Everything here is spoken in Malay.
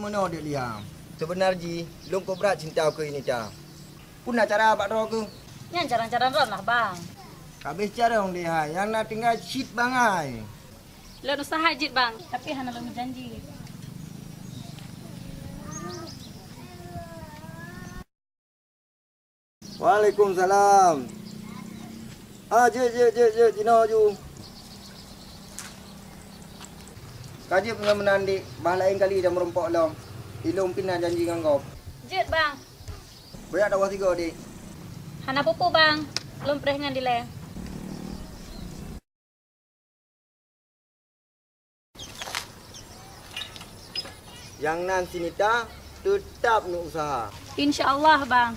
mana dia liang. Sebenarnya, belum kau berat cinta aku ini, Cah. Pun nak cara apa roh aku? Yang cara-cara ron lah bang. Habis cara orang dia, yang nak tinggal shit bangai. Lo usaha jit bang. Tapi hana lo janji. Waalaikumsalam. Je, Cina ju. Kaji punya menandik, bah lain kali dah merompak long. Ilung pina janji dengan kau. Jit bang. Banyak dah tiga dik. Hana pupu bang. Belum pernah dengan dile. Yang nan sinita tetap nak usaha. InsyaAllah bang.